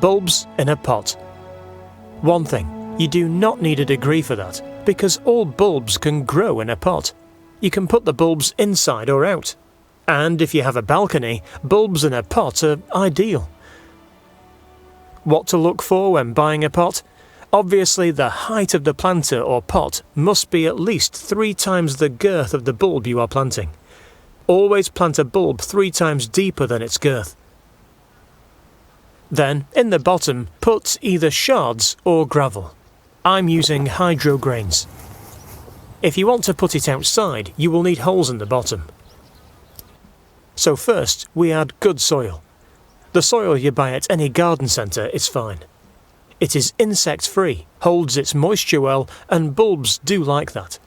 Bulbs in a pot. One thing, you do not need a degree for that, because all bulbs can grow in a pot. You can put the bulbs inside or out. And if you have a balcony, bulbs in a pot are ideal. What to look for when buying a pot? Obviously, the height of the planter or pot must be at least 3 times the girth of the bulb you are planting. Always plant a bulb 3 times deeper than its girth. Then, in the bottom, put either shards or gravel. I'm using hydro grains. If you want to put it outside, you will need holes in the bottom. So first, we add good soil. The soil you buy at any garden centre is fine. It is insect-free, holds its moisture well, and bulbs do like that.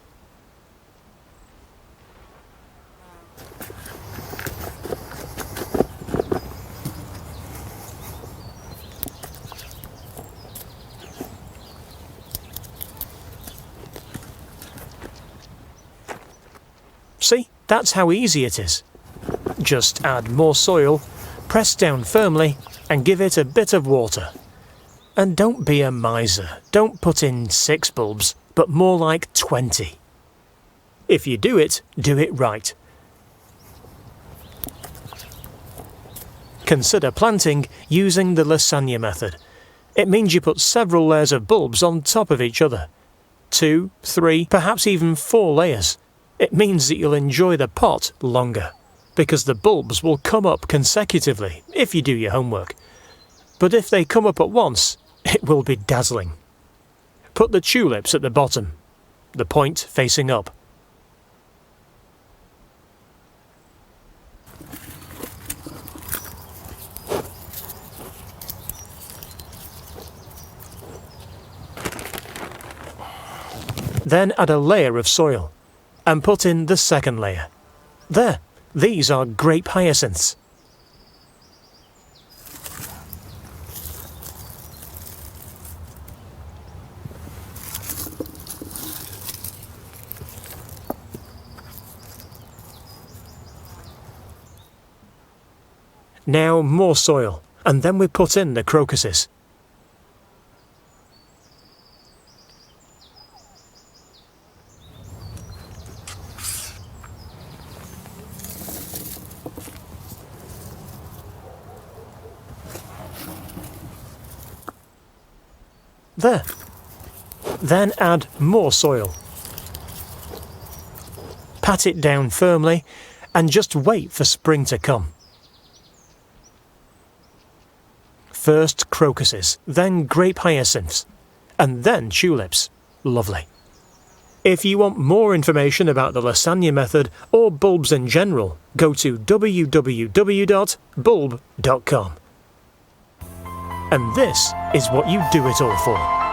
See, that's how easy it is. Just add more soil, press down firmly, and give it a bit of water. And don't be a miser. Don't put in 6 bulbs, but more like 20. If you do it right. Consider planting using the lasagna method. It means you put several layers of bulbs on top of each other. 2, 3, perhaps even 4 layers. It means that you'll enjoy the pot longer, because the bulbs will come up consecutively if you do your homework. But if they come up at once, it will be dazzling. Put the tulips at the bottom, the point facing up. Then add a layer of soil, and put in the second layer. There, these are grape hyacinths. Now more soil, and then we put in the crocuses. There. Then add more soil. Pat it down firmly and just wait for spring to come. First crocuses, then grape hyacinths, and then tulips. Lovely. If you want more information about the lasagna method or bulbs in general, go to www.bulb.com. And this is what you do it all for.